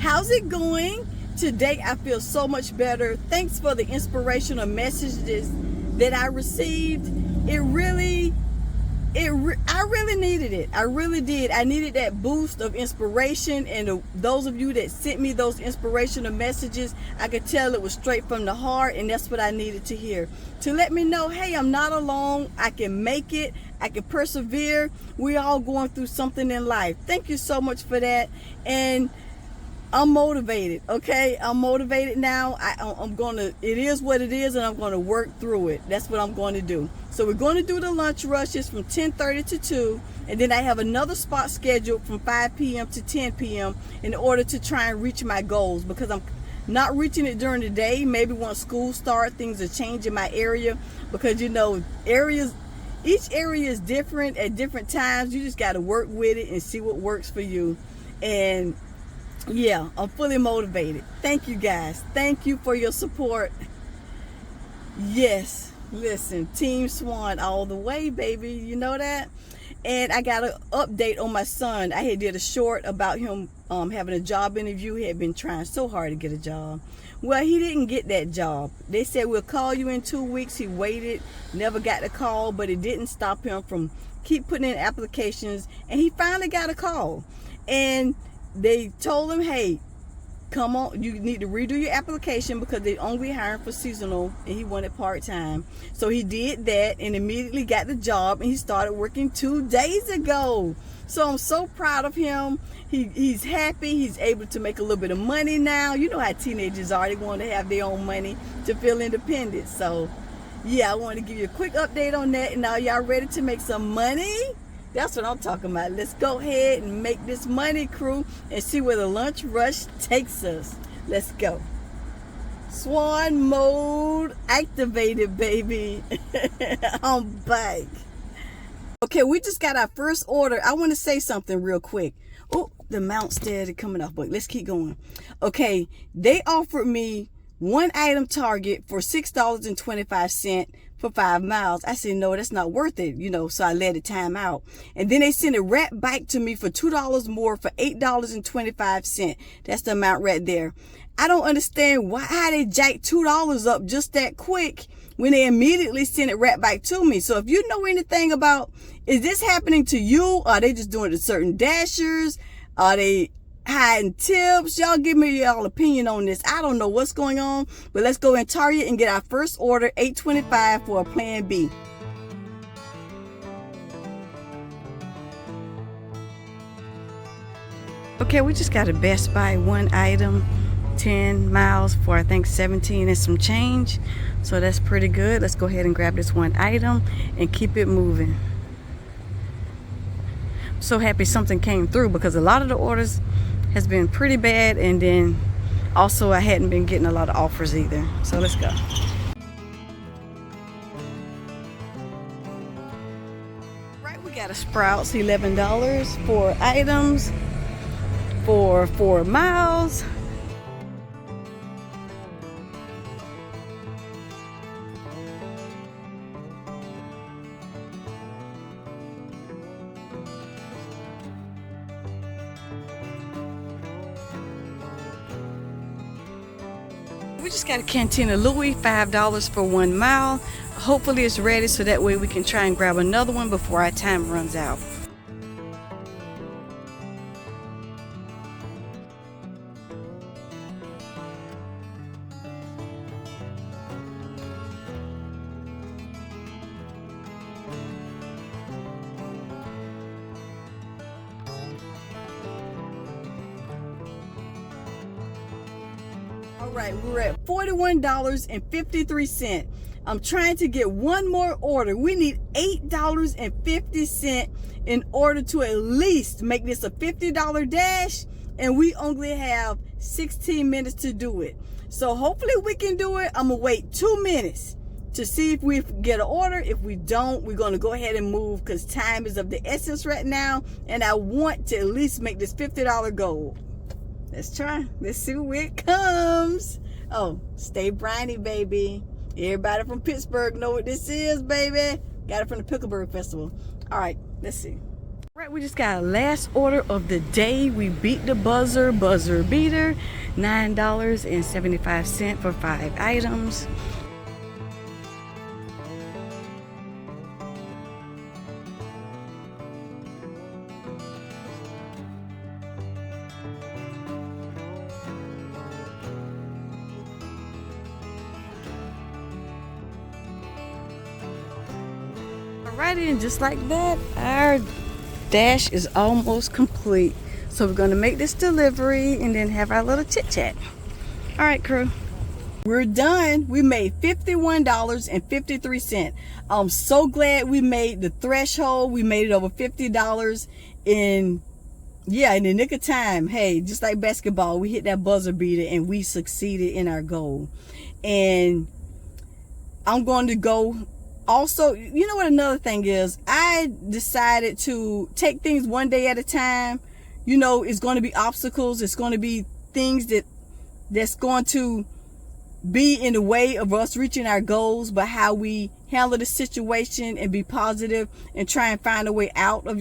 How's it going? Today I feel so much better. Thanks for the inspirational messages that I received. I really needed it. I really did. I needed that boost of inspiration, and those of you that sent me those inspirational messages, I could tell it was straight from the heart, and that's what I needed to hear. To let me know, hey, I'm not alone. I can make it. I can persevere. We're all going through something in life. Thank you so much for that. And I'm motivated, okay? I'm motivated now. I'm gonna, it is what it is, and I'm gonna work through it. That's what I'm going to do. So we're going to do the lunch rushes from 10:30 to 2, and then I have another spot scheduled from 5 p.m. to 10 p.m. in order to try and reach my goals, because I'm not reaching it during the day. Maybe once school starts, things are changing in my area, because you know, each area is different at different times. You just got to work with it and see what works for you. And yeah, I'm fully motivated. Thank you guys. Thank you for your support. Yes, listen, Team Swan all the way, baby. You know that? And I got an update on my son. I had did a short about him having a job interview. He had been trying so hard to get a job. Well, he didn't get that job. They said, we'll call you in 2 weeks. He waited, never got the call, but it didn't stop him from keep putting in applications. And he finally got a call. And they told him, hey, come on, you need to redo your application, because they only hiring for seasonal, and he wanted part-time. So he did that and immediately got the job, and he started working 2 days ago. So I'm so proud of him. He's happy. He's able to make a little bit of money now. You know how teenagers are. They want to have their own money to feel independent. So yeah, I want to give you a quick update on that. And now y'all ready to make some money? That's what I'm talking about. Let's go ahead and make this money, crew, and see where the lunch rush takes us. Let's go. Swan mode activated, baby. I'm back. Okay, we just got our first order. I want to say something real quick. Oh, the mount steady coming off, but let's keep going. Okay, they offered me one item Target for $6.25 for 5 miles. I said, no, that's not worth it, you know, so I let it time out. And then they sent it right back to me for $2 more for $8.25. That's the amount right there. I don't understand how they jacked $2 up just that quick when they immediately sent it right back to me. So if you know anything about, is this happening to you? Are they just doing it to certain dashers? Are they hiding tips? Y'all give me y'all opinion on this. I don't know what's going on, but let's go in Target and get our first order, $8.25 for a plan B. Okay, we just got a Best Buy one item, 10 miles for I think 17 and some change. So that's pretty good. Let's go ahead and grab this one item and keep it moving. I'm so happy something came through, because a lot of the orders has been pretty bad, and then also I hadn't been getting a lot of offers either. So let's go. Right, we got a Sprouts, $11 for items for 4 miles. We just got a Cantina Louis, $5 for 1 mile. Hopefully it's ready, so that way we can try and grab another one before our time runs out. All right, we're at $41.53. I'm trying to get one more order. We need $8.50 in order to at least make this a $50 dash, and we only have 16 minutes to do it. So hopefully we can do it. I'm gonna wait 2 minutes to see if we get an order. If we don't, we're gonna go ahead and move, because time is of the essence right now, and I want to at least make this $50 goal. Let's try. Let's see where it comes. Oh, stay briny, baby. Everybody from Pittsburgh know what this is, baby. Got it from the Pickleberg Festival. All right, let's see. All right, We just got a last order of the day. We beat the buzzer beater, $9.75 for 5 items. Alrighty, and just like that, our dash is almost complete. So we're going to make this delivery and then have our little chit chat. All right, crew. We're done. We made $51.53. I'm so glad we made the threshold. We made it over $50 in the nick of time. Hey, just like basketball, we hit that buzzer beater and we succeeded in our goal. And I'm going to go. Also, you know what another thing is? I decided to take things one day at a time. You know, it's going to be obstacles. It's going to be things that's going to be in the way of us reaching our goals, but how we handle the situation and be positive and try and find a way out of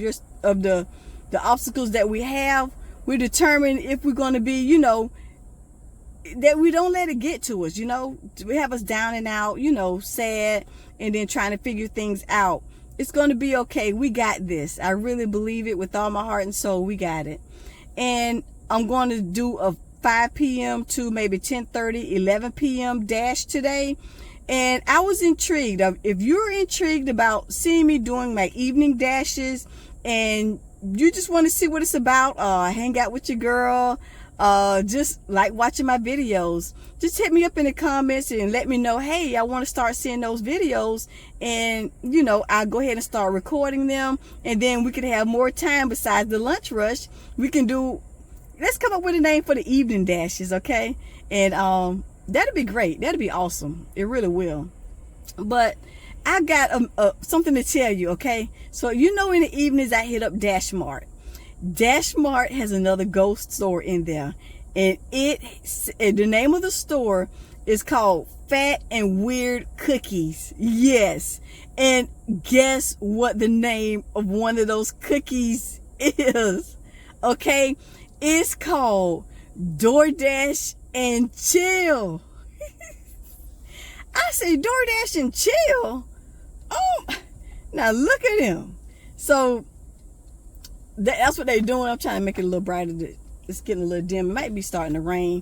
the obstacles that we have. We determine if we're going to be, you know, that we don't let it get to us, you know. We have us down and out, you know, sad, and then trying to figure things out. It's going to be okay. We got this. I really believe it with all my heart and soul. We got it. And I'm going to do a 5 p.m. to maybe 10:30, 11 p.m. dash today. And I was intrigued. If you're intrigued about seeing me doing my evening dashes and you just want to see what it's about, hang out with your girl, just like watching my videos, just hit me up in the comments and let me know, hey, I want to start seeing those videos, and you know, I'll go ahead and start recording them, and then we could have more time besides the lunch rush. We can do, let's come up with a name for the evening dashes, okay? And that'd be great. That'd be awesome. It really will. But I got something to tell you, okay? So you know, in the evenings I hit up Dash Mart. Dash Mart has another ghost store in there, and the name of the store is called Fat and Weird Cookies. Yes. And guess what the name of one of those cookies is? Okay, it's called DoorDash and Chill. I say DoorDash and Chill. Oh, now look at him. So that's what they're doing. I'm trying to make it a little brighter. It's getting a little dim. It might be starting to rain.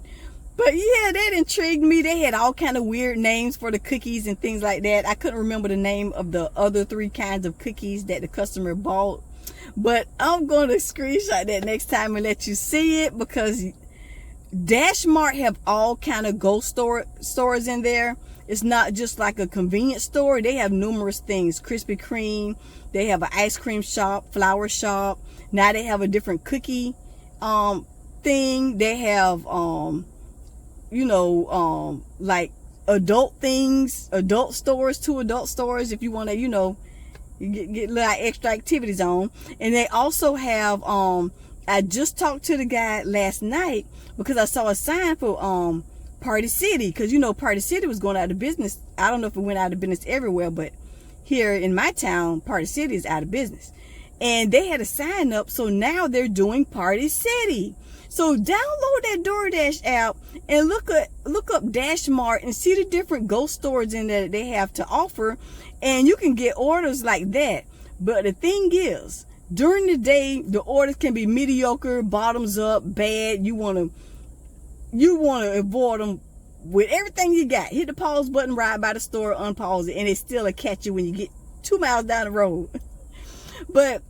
But yeah, that intrigued me. They had all kind of weird names for the cookies and things like that. I couldn't remember the name of the other 3 kinds of cookies that the customer bought. But I'm going to screenshot that next time and let you see it, because Dash Mart have all kind of ghost stores in there. It's not just like a convenience store. They have numerous things. Krispy Kreme. They have an ice cream shop, flower shop. Now they have a different cookie thing. They have like adult things, adult stores, 2 adult stores if you want to, you know, get little extra activities on. And they also have I just talked to the guy last night because I saw a sign for Party City, because you know Party City was going out of business. I don't know if it went out of business everywhere, but here in my town, Party City is out of business. And they had a sign up, so now they're doing Party City. So download that DoorDash app and look up Dash Mart and see the different ghost stores in there that they have to offer, and you can get orders like that. But the thing is, during the day, the orders can be mediocre, bottoms up, bad. You want to avoid them with everything you got. Hit the pause button right by the store, unpause it, and it still will catch you when you get 2 miles down the road. But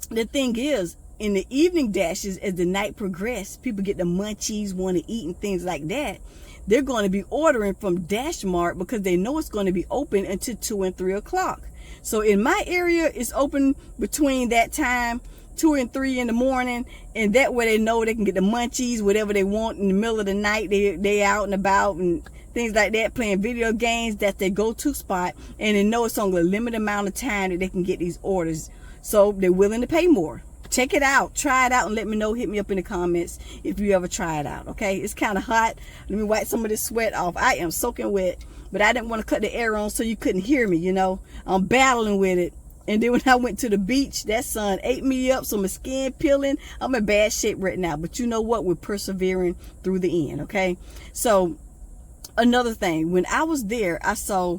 the thing is, in the evening dashes, as the night progresses, people get the munchies, want to eat and things like that. They're going to be ordering from Dash Mart because they know it's going to be open until 2 and 3 o'clock. So in my area, it's open between that time, 2 and 3 in the morning, and that way they know they can get the munchies, whatever they want in the middle of the night. They out and about and things like that, playing video games. That's their go-to spot, and they know it's only a limited amount of time that they can get these orders, so they're willing to pay more. Check it out, try it out, and let me know. Hit me up in the comments if you ever try it out. Okay, it's kind of hot. Let me wipe some of this sweat off. I am soaking wet, but I didn't want to cut the air on so you couldn't hear me. You know, I'm battling with it, And then when I went to the beach, that sun ate me up, so my skin peeling. I'm in bad shape right now. But you know what? We're persevering through the end, okay? So another thing, when I was there, I saw,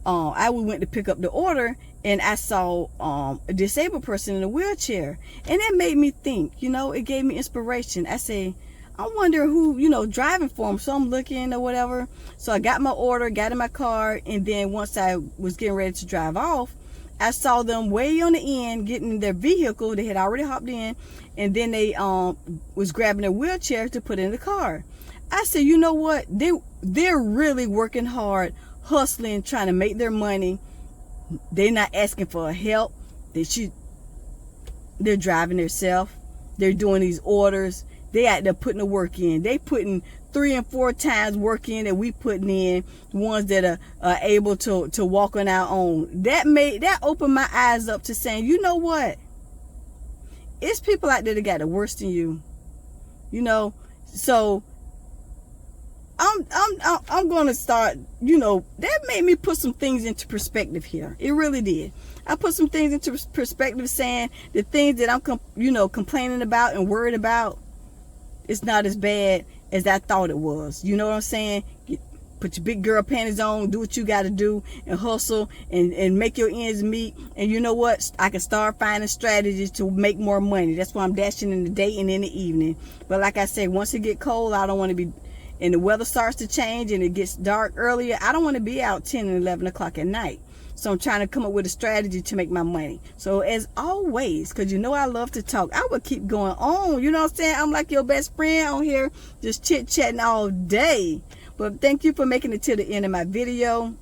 I went to pick up the order, and I saw a disabled person in a wheelchair. And that made me think, you know, it gave me inspiration. I say, I wonder who, you know, driving for them. So I'm looking or whatever. So I got my order, got in my car, and then once I was getting ready to drive off, I saw them way on the end getting in their vehicle. They had already hopped in, and then they was grabbing their wheelchair to put in the car. I said, you know what? They're really working hard, hustling, trying to make their money. They're not asking for help. They're driving themselves. They're doing these orders. They out there putting the work in. They putting 3 and 4 times work in that we putting in. Ones that are able to walk on our own. That opened my eyes up to saying, you know what? It's people out there that got it worse than you. You know, so I'm gonna start. You know, that made me put some things into perspective here. It really did. I put some things into perspective, saying the things that I'm complaining about and worried about, it's not as bad as I thought it was. You know what I'm saying? Put your big girl panties on, do what you got to do, and hustle and make your ends meet. And you know what? I can start finding strategies to make more money. That's why I'm dashing in the day and in the evening. But like I said, once it get cold, I don't want to be, and the weather starts to change and it gets dark earlier, I don't want to be out 10 and 11 o'clock at night. So I'm trying to come up with a strategy to make my money. So as always, because you know I love to talk, I would keep going on. You know what I'm saying? I'm like your best friend on here, just chit-chatting all day. But thank you for making it to the end of my video.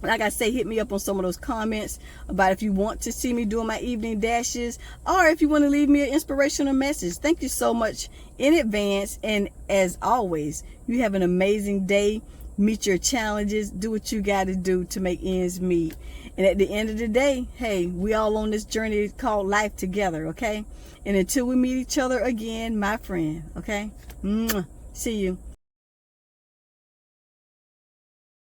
Like I say, hit me up on some of those comments about if you want to see me doing my evening dashes, or if you want to leave me an inspirational message. Thank you so much in advance. And as always, you have an amazing day. Meet your challenges. Do what you got to do to make ends meet. And at the end of the day, hey, we all on this journey called life together, okay? And until we meet each other again, my friend, okay? See you.